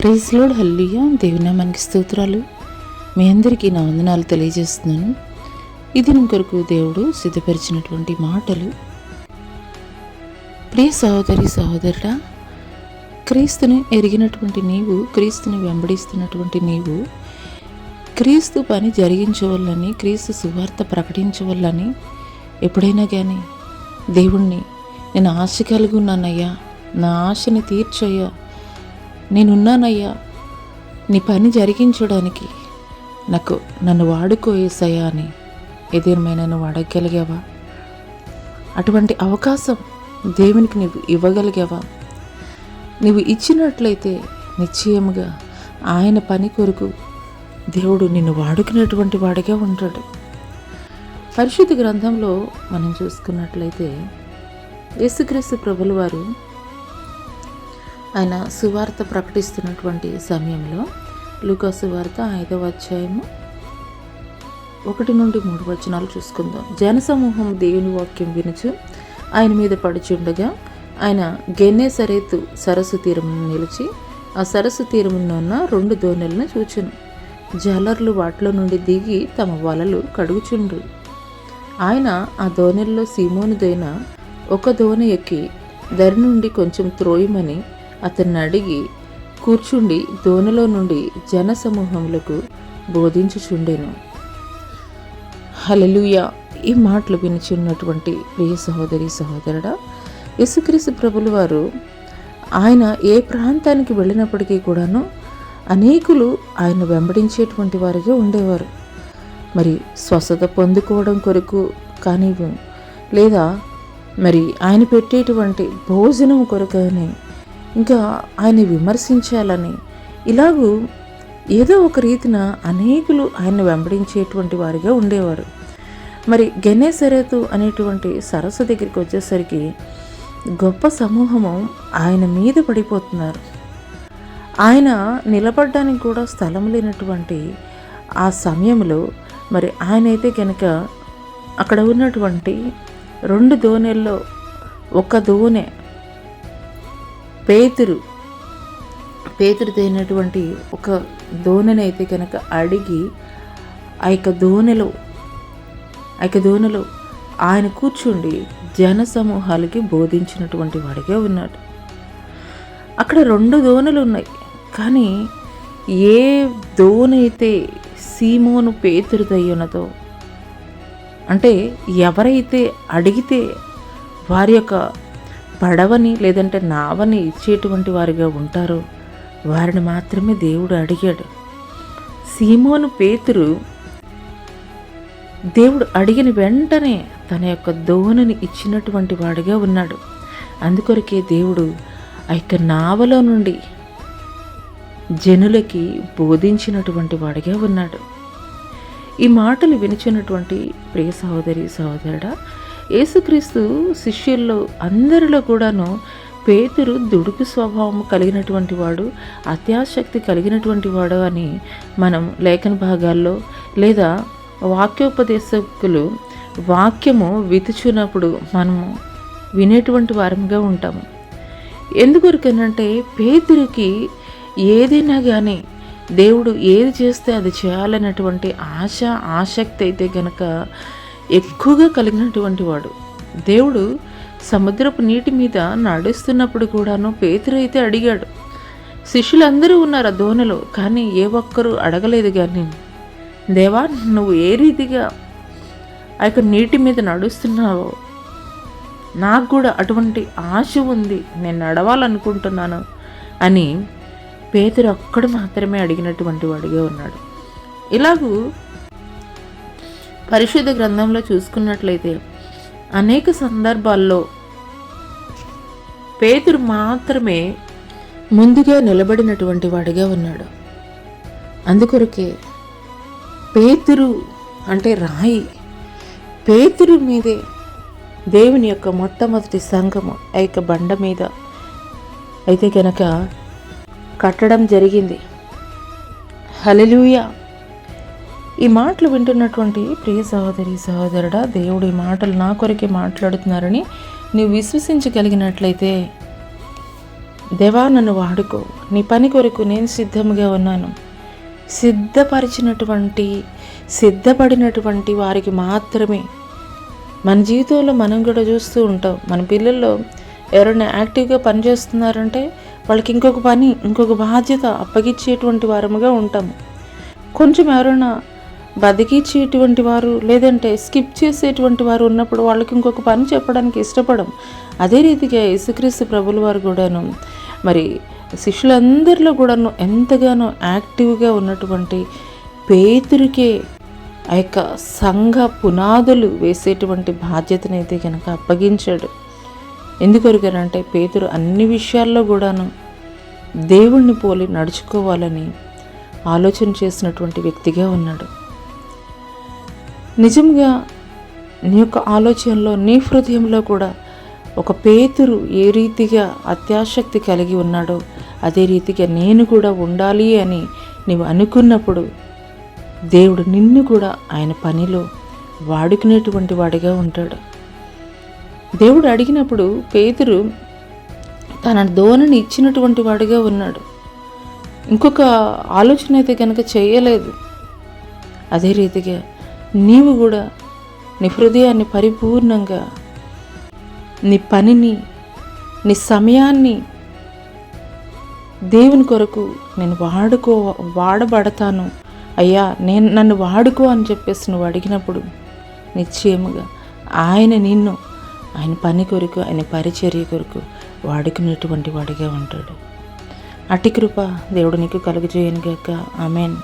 Praise lord, హల్లెలూయా. దేవుని నామానికి స్తోత్రాలు. మీ అందరికీ నా వందనాలు తెలియజేస్తున్నాను. ఈ దినం కొరకు దేవుడు సిద్ధపరిచినటువంటి మాటలు. ప్రియ సహోదరి సహోదరుడా, క్రీస్తుని ఎరిగినటువంటి నీవు, క్రీస్తుని వెంబడిస్తున్నటువంటి నీవు, క్రీస్తు పని జరిగించవల్లని, క్రీస్తు సువార్త ప్రకటించవల్లని ఎప్పుడైనా కానీ దేవుణ్ణి నేను ఆశ కలిగి ఉన్నానయ్యా, నా ఆశని తీర్చయ్యా, నేనున్నానయ్యా, నీ పని జరిగించడానికి నన్ను వాడుకో యేసయ్యా అని ఏదేమైనా నువ్వు అడగగలిగావా? అటువంటి అవకాశం దేవునికి నువ్వు ఇవ్వగలిగావా? నువ్వు ఇచ్చినట్లయితే నిశ్చయముగా ఆయన పని కొరకు దేవుడు నిన్ను వాడుకునేటువంటి వాడిగా ఉంటాడు. పరిశుద్ధ గ్రంథంలో మనం చూసుకున్నట్లయితే యేసుక్రీస్తు ప్రభుల వారు ఆయన సువార్త ప్రకటిస్తున్నటువంటి సమయంలో లూకా సువార్త 5వ అధ్యాయము 1 నుండి 3 వచనాలు చూసుకుందాం. జనసమూహం దేవుని వాక్యం వినుచు ఆయన మీద పడుచుండగా ఆయన గెన్నేసరేతు సరస్సు తీరమున నిలిచి ఆ సరస్సు తీరమున 2 దోణెలను చూచెను. జాలర్లు వాటిలో నుండి దిగి తమ వలలు కడుగుచుండ్రు. ఆయన ఆ దోణెల్లో సీమోనుదైన ఒక దోణి ఎక్కి దరి నుండి కొంచెం త్రోయమని అతన్ని అడిగి కూర్చుండి దోణిలో నుండి జనసమూహములకు బోధించుచుండెను. హల్లెలూయా. ఈ మాటలు వినిచున్నటువంటి ప్రియ సహోదరి సహోదరుడా, యేసుక్రీస్తు ప్రభుల వారు ఆయన ఏ ప్రాంతానికి వెళ్ళినప్పటికీ కూడాను అనేకులు ఆయన వెంబడించేటువంటి వారిగా ఉండేవారు. మరి స్వస్థత పొందుకోవడం కొరకు కానీ, లేదా మరి ఆయన పెట్టేటువంటి భోజనం కొరకని, ఇంకా ఆయన విమర్శించాలని, ఇలాగూ ఏదో ఒక రీతిన అనేకులు ఆయన వెంబడించేటువంటి వారిగా ఉండేవారు. మరి గెన్నేసరేతు అనేటువంటి సరస్సు దగ్గరికి వచ్చేసరికి గొప్ప సమూహము ఆయన మీద పడిపోతున్నారు. ఆయన నిలబడడానికి కూడా స్థలం లేనటువంటి ఆ సమయంలో మరి ఆయనైతే కనుక అక్కడ ఉన్నటువంటి 2 దోణెల్లో ఒక దోణె పేతురుదైనటువంటి ఒక దోణెనైతే కనుక అడిగి ఆ యొక్క దోణెలో ఆయన కూర్చుండి జనసమూహాలకి బోధించినటువంటి వాడిగా ఉన్నాడు. అక్కడ 2 దోణెలు ఉన్నాయి, కానీ ఏ దోణైతే సీమోను పేతురుదయ్యున్నదో, అంటే ఎవరైతే అడిగితే వారి యొక్క పడవని లేదంటే నావని ఇచ్చేటువంటి వారిగా ఉంటారో వారిని మాత్రమే దేవుడు అడిగాడు. సీమోను పేతురు దేవుడు అడిగిన వెంటనే తన యొక్క దోణిని ఇచ్చినటువంటి వాడిగా ఉన్నాడు. అందుకొరకే దేవుడు ఆ యొక్క నావలో నుండి జనులకి బోధించినటువంటి వాడిగా ఉన్నాడు. ఈ మాటలు వినిచినటువంటి ప్రియ సహోదరి సహోదరుడా, యేసుక్రీస్తు శిష్యుల్లో అందరిలో కూడాను పేతురు దుడుకు స్వభావం కలిగినటువంటి వాడు, అత్యాశక్తి కలిగినటువంటి వాడు అని మనం లేఖన భాగాల్లో లేదా వాక్యోపదేశకులు వాక్యము వితుచున్నప్పుడు మనము వినేటువంటి వారంగా ఉంటాము. ఎందుకొరకనంటే పేతురుకి ఏదైనా కానీ దేవుడు ఏది చేస్తే అది చేయాలన్నటువంటి ఆసక్తి అయితే గనక ఎక్కువగా కలిగినటువంటి వాడు. దేవుడు సముద్రపు నీటి మీద నడుస్తున్నప్పుడు కూడాను పేతురు అయితే అడిగాడు. శిష్యులందరూ ఉన్నారు ఆ దోణిలో, కానీ ఏ ఒక్కరూ అడగలేదు. కానీ దేవా, నువ్వు ఏ రీతిగా ఆ యొక్క నీటి మీద నడుస్తున్నావో నాకు కూడా అటువంటి ఆశ ఉంది, నేను నడవాలనుకుంటున్నాను అని పేతురు ఒక్కడు మాత్రమే అడిగినటువంటి వాడిగా ఉన్నాడు. ఇలాగూ పరిశుద్ధ గ్రంథంలో చూసుకున్నట్లయితే అనేక సందర్భాల్లో పేతురు మాత్రమే ముందుగా నిలబడినటువంటి వాడిగా ఉన్నాడు. అందుకొరకే పేతురు అంటే రాయి, పేతురు మీదే దేవుని యొక్క మొట్టమొదటి సంఘము ఆ యొక్క బండ మీద అయితే కనుక కట్టడం జరిగింది. హల్లెలూయా. ఈ మాటలు వింటున్నటువంటి ప్రియ సహోదరి సహోదరుడా, దేవుడు ఈ మాటలు నా కొరకే మాట్లాడుతున్నారని నీవు విశ్వసించగలిగినట్లయితే దేవా నన్ను వాడుకో, నీ పని కొరకు నేను సిద్ధంగా ఉన్నాను. సిద్ధపడినటువంటి వారికి మాత్రమే మన జీవితంలో మనం కూడా చూస్తూ ఉంటాం. మన పిల్లల్లో ఎవరైనా యాక్టివ్గా పనిచేస్తున్నారంటే వాళ్ళకి ఇంకొక బాధ్యత అప్పగించేటువంటి వారముగా ఉంటాము. కొంచెం ఎవరైనా బతికిచ్చేటువంటి వారు లేదంటే స్కిప్ చేసేటువంటి వారు ఉన్నప్పుడు వాళ్ళకి ఇంకొక పని చెప్పడానికి ఇష్టపడం. అదే రీతిగా యేసుక్రీస్తు ప్రభుల వారు కూడాను మరి శిష్యులందరిలో కూడాను ఎంతగానో యాక్టివ్గా ఉన్నటువంటి పేతురుకే ఆ యొక్క సంఘ పునాదులు వేసేటువంటి బాధ్యతనైతే కనుక అప్పగించాడు. ఎందుకొరకనంటే పేతురు అన్ని విషయాల్లో కూడాను దేవుణ్ణి పోలి నడుచుకోవాలని ఆలోచన చేసినటువంటి వ్యక్తిగా ఉన్నాడు. నిజంగా నీ యొక్క ఆలోచనలో, నీ హృదయంలో కూడా ఒక పేతురు ఏ రీతిగా అత్యాసక్తి కలిగి ఉన్నాడో అదే రీతిగా నేను కూడా ఉండాలి అని నీవు అనుకున్నప్పుడు దేవుడు నిన్ను కూడా ఆయన పనిలో వాడుకునేటువంటి వాడిగా ఉంటాడు. దేవుడు అడిగినప్పుడు పేతురు తన ధోరణిని ఇచ్చినటువంటి వాడిగా ఉన్నాడు. ఇంకొక ఆలోచన అయితే కనుక చేయలేదు. అదే రీతిగా నీవు కూడా నీ హృదయాన్ని పరిపూర్ణంగా, నీ పనిని, నీ సమయాన్ని దేవుని కొరకు నేను వాడబడతాను అయ్యా, నన్ను వాడుకో అని చెప్పేసి నువ్వు అడిగినప్పుడు నిశ్చయముగా ఆయన నిన్ను ఆయన పని కొరకు, ఆయన పరిచర్య కొరకు వాడుకునేటువంటి వాడిగా ఉంటాడు. అట్టి కృప దేవుడు నీకు కలుగజేయను గాక. ఆమేన్.